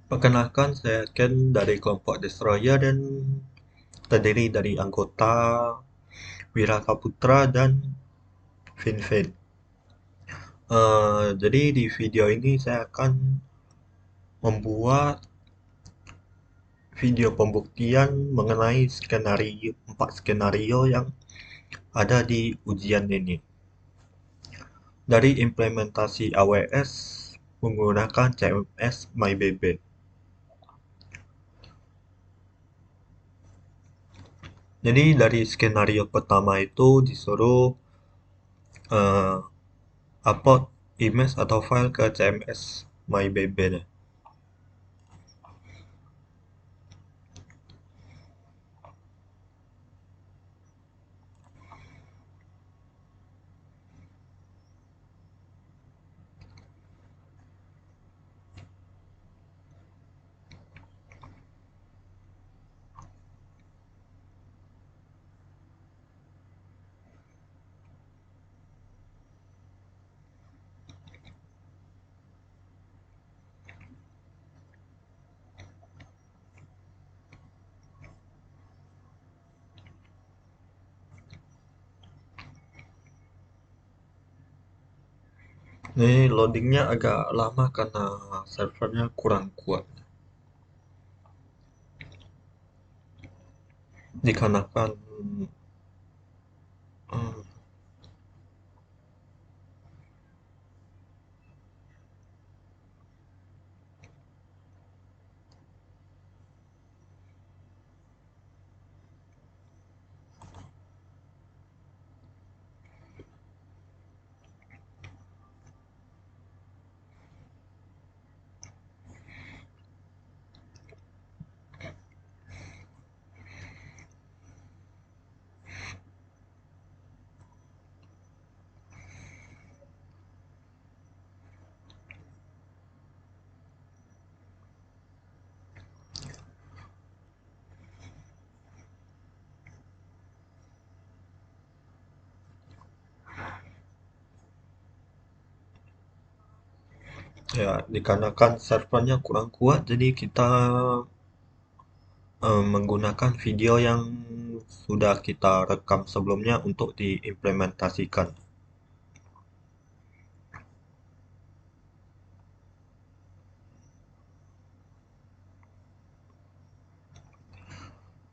Perkenalkan, saya Ken dari kelompok Destroyer dan terdiri dari anggota Wira Saputra dan Finfin. Jadi di video ini saya akan membuat video pembuktian mengenai empat skenario yang ada di ujian ini. Dari implementasi AWS menggunakan CMS MyBB. Jadi dari skenario pertama itu disuruh eh, upload image atau file ke CMS MyBB. Ini loadingnya agak lama karena servernya kurang kuat. Dikarenakan hmm, ya dikarenakan servernya kurang kuat, jadi kita menggunakan video yang sudah kita rekam sebelumnya untuk diimplementasikan.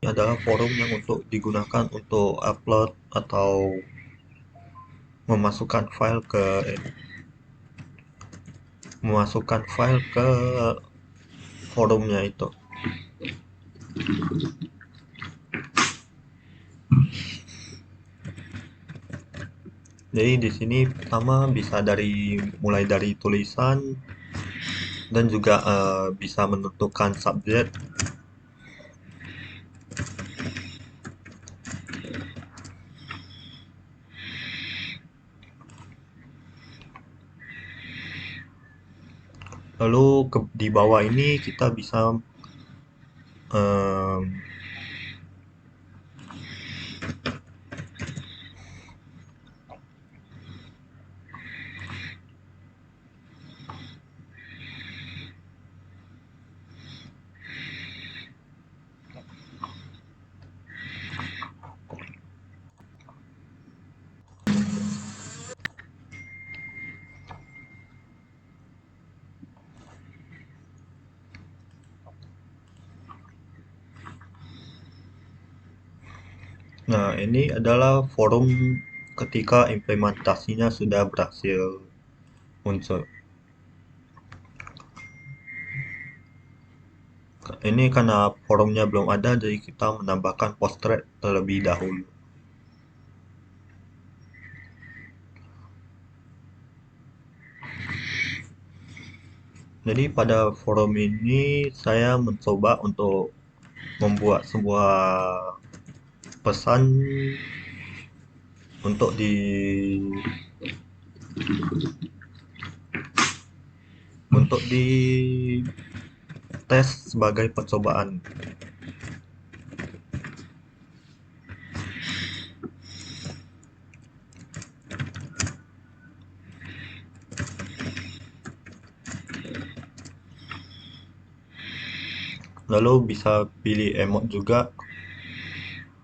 Ini adalah forum yang untuk digunakan untuk upload atau memasukkan file ke forumnya itu. Jadi di sini pertama bisa mulai dari tulisan dan juga bisa menentukan subjek. Lalu di bawah ini kita bisa em, nah ini adalah forum ketika implementasinya sudah berhasil muncul. Ini karena forumnya belum ada, jadi kita menambahkan Postgres terlebih dahulu. Jadi pada forum ini saya mencoba untuk membuat sebuah pesan untuk di tes sebagai percobaan. Lalu bisa pilih emot juga.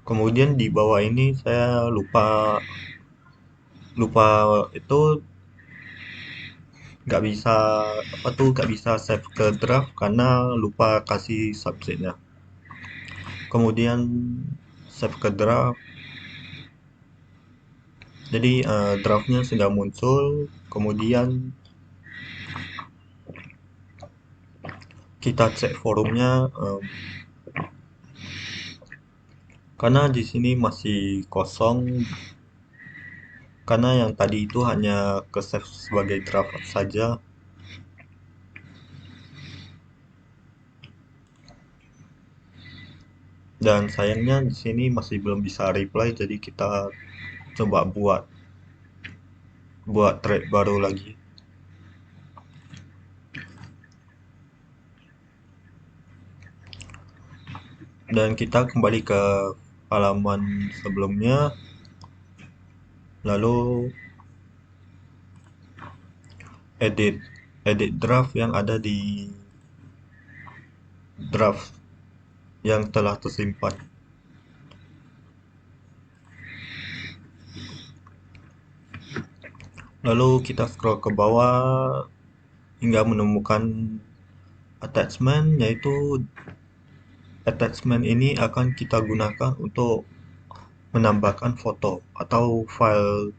Kemudian di bawah ini saya lupa lupa itu nggak bisa apa tuh nggak bisa save ke draft karena lupa kasih subsetnya. Kemudian save ke draft. Jadi draftnya sudah muncul. Kemudian kita cek forumnya, karena di sini masih kosong karena yang tadi itu hanya ke save sebagai draft saja. Dan sayangnya di sini masih belum bisa reply, jadi kita coba buat thread baru lagi. Dan kita kembali ke halaman sebelumnya, lalu edit edit draft yang ada di draft yang telah tersimpan. Lalu kita scroll ke bawah hingga menemukan attachment, yaitu attachment ini akan kita gunakan untuk menambahkan foto atau file.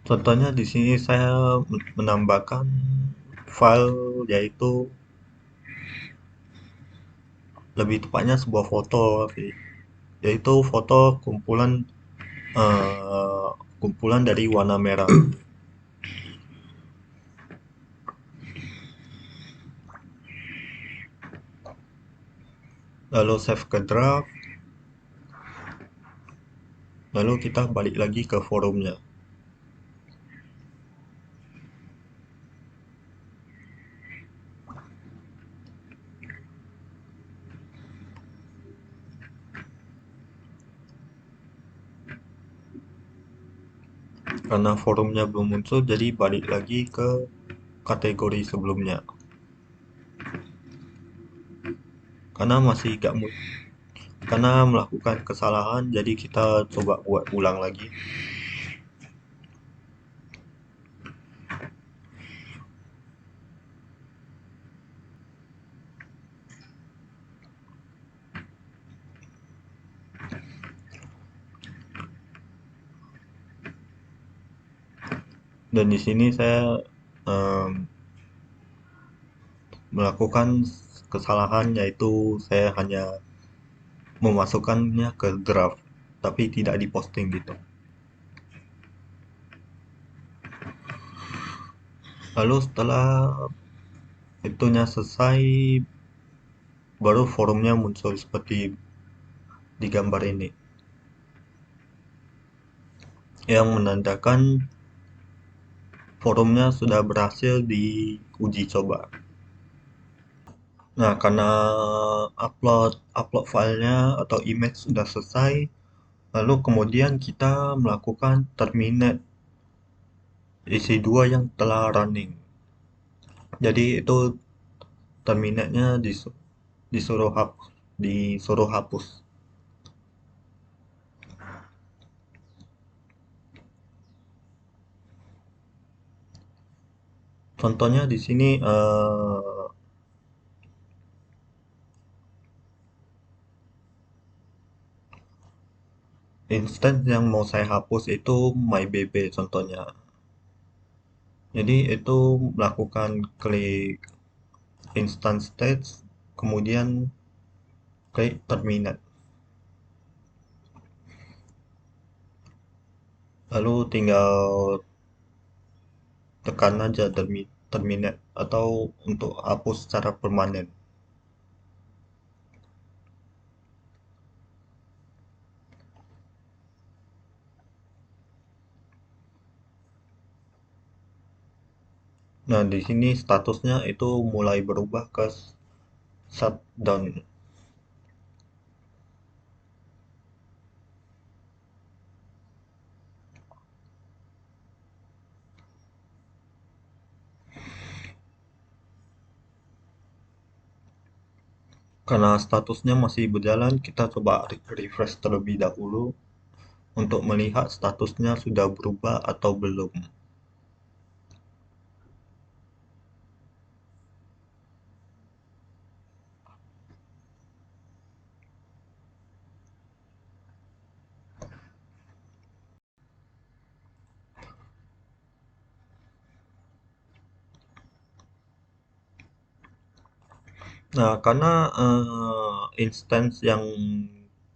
Contohnya di sini saya menambahkan file, yaitu lebih tepatnya sebuah foto sih, yaitu foto eh, kumpulan dari warna merah. Lalu save ke draft, lalu kita balik lagi ke forumnya. Karena forumnya belum muncul, jadi balik lagi ke kategori sebelumnya. Karena masih gak karena melakukan kesalahan, jadi kita coba buat ulang lagi. Dan di sini saya melakukan kesalahan, yaitu saya hanya memasukkannya ke draft tapi tidak diposting gitu. Lalu setelah itunya selesai, baru forumnya muncul seperti di gambar ini, yang menandakan forumnya sudah berhasil diuji coba. Nah, karena upload upload filenya atau image sudah selesai, lalu kemudian kita melakukan terminate EC2 yang telah running. Jadi itu terminate-nya disuruh hapus. Contohnya di sini instance yang mau saya hapus itu mybb contohnya. Jadi itu melakukan klik instance state, kemudian klik terminate. Lalu tinggal tekan aja terminate atau untuk hapus secara permanen. Nah, di sini statusnya itu mulai berubah ke shutdown. Karena statusnya masih berjalan, kita coba refresh terlebih dahulu untuk melihat statusnya sudah berubah atau belum. Nah, karena instance yang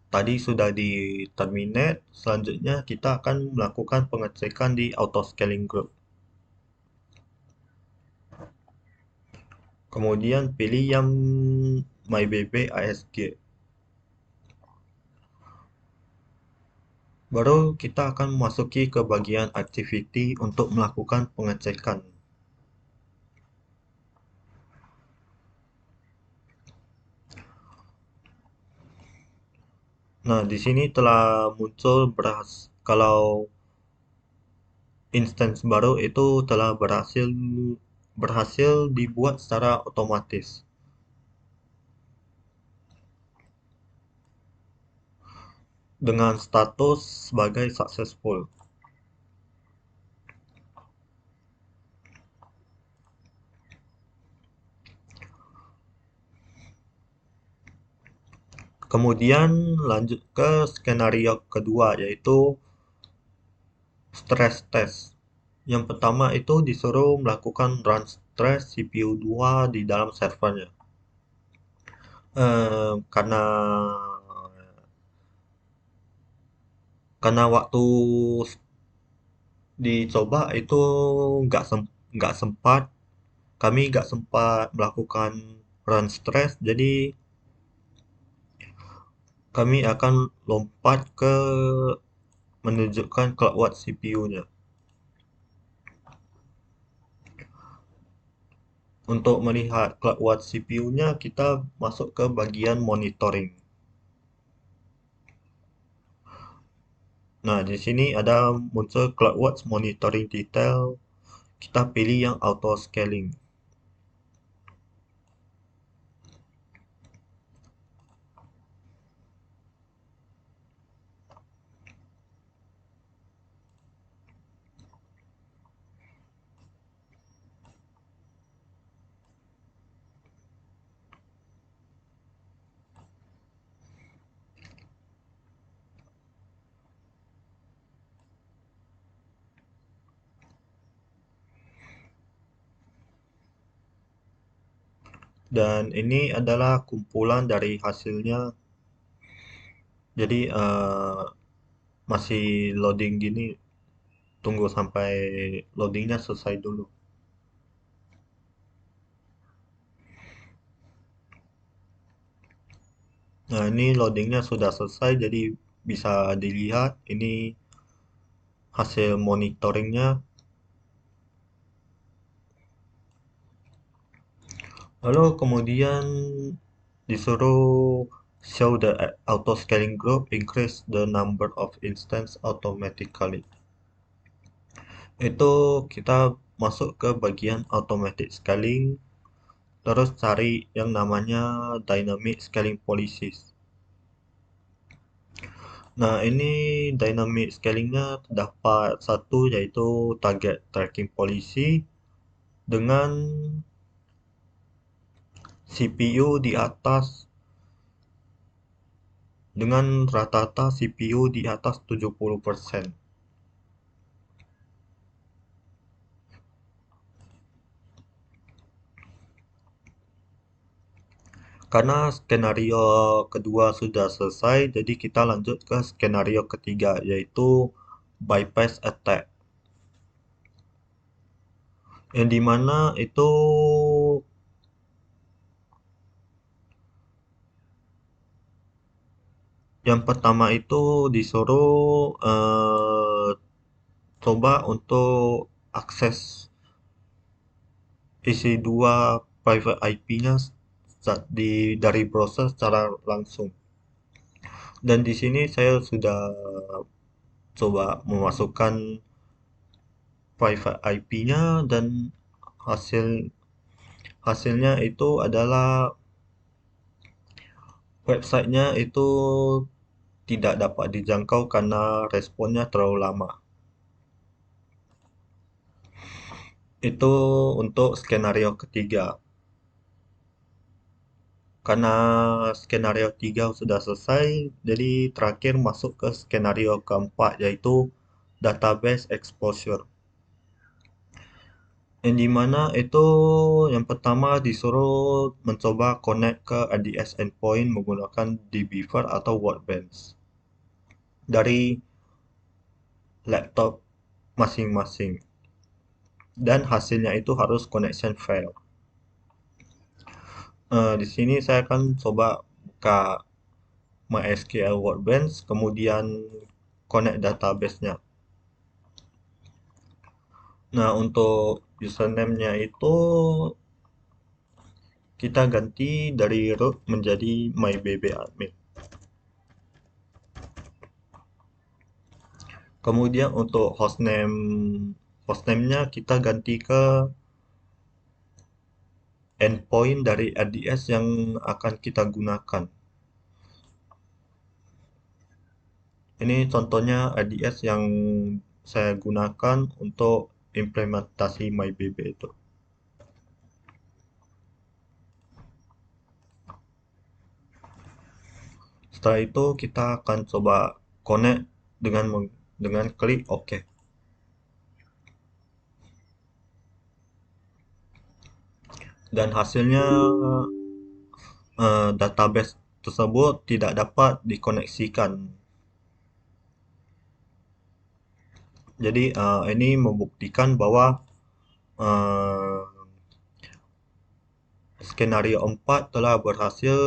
tadi sudah di terminate, selanjutnya kita akan melakukan pengecekan di auto scaling group. Kemudian pilih yang mybb ASG. Baru kita akan memasuki ke bagian activity untuk melakukan pengecekan. Nah, di sini telah muncul kalau instance baru itu telah berhasil dibuat secara otomatis dengan status sebagai successful. Kemudian lanjut ke skenario kedua, yaitu stress test. Yang pertama itu disuruh melakukan run stress CPU 2 di dalam servernya. Karena waktu dicoba itu nggak sempat, kami nggak sempat melakukan run stress, jadi kami akan lompat ke menunjukkan clock CPU-nya. Untuk melihat clock CPU-nya, kita masuk ke bagian monitoring. Nah, di sini ada muncul clock monitoring detail. Kita pilih yang auto scaling. Dan ini adalah kumpulan dari hasilnya. Jadi masih loading gini, tunggu sampai loadingnya selesai dulu. Nah, ini loadingnya sudah selesai, jadi bisa dilihat ini hasil monitoringnya. Lalu kemudian disuruh show the auto scaling group increase the number of instance automatically. Itu kita masuk ke bagian automatic scaling, terus cari yang namanya dynamic scaling policies. Nah, ini dynamic scalingnya terdapat satu, yaitu target tracking policy dengan CPU di atas, dengan rata-rata CPU di atas 70%. Karena skenario kedua sudah selesai, jadi kita lanjut ke skenario ketiga, yaitu bypass attack. Yang dimana itu yang pertama itu disuruh coba untuk akses isi dua private IP-nya dari browser secara langsung. Dan di sini saya sudah coba memasukkan private IP-nya, dan hasilnya itu adalah Websitenya itu tidak dapat dijangkau karena responnya terlalu lama. Itu untuk skenario ketiga. Karena skenario 3 sudah selesai, jadi terakhir masuk ke skenario keempat, yaitu database exposure. Yang dimana itu yang pertama disuruh mencoba connect ke RDS endpoint menggunakan dbeaver atau Workbench dari laptop masing-masing. Dan hasilnya itu harus connection fail. Di sini saya akan coba buka MySQL Workbench, kemudian connect database-nya. Nah, untuk username-nya itu kita ganti dari root menjadi mybbadmin. Kemudian untuk hostname-nya kita ganti ke endpoint dari RDS yang akan kita gunakan. Ini contohnya RDS yang saya gunakan untuk implementasi mybb itu. Setelah itu kita akan coba connect dengan klik OK. Dan hasilnya database tersebut tidak dapat dikoneksikan. Jadi ini membuktikan bahwa uh, skenario 4 telah berhasil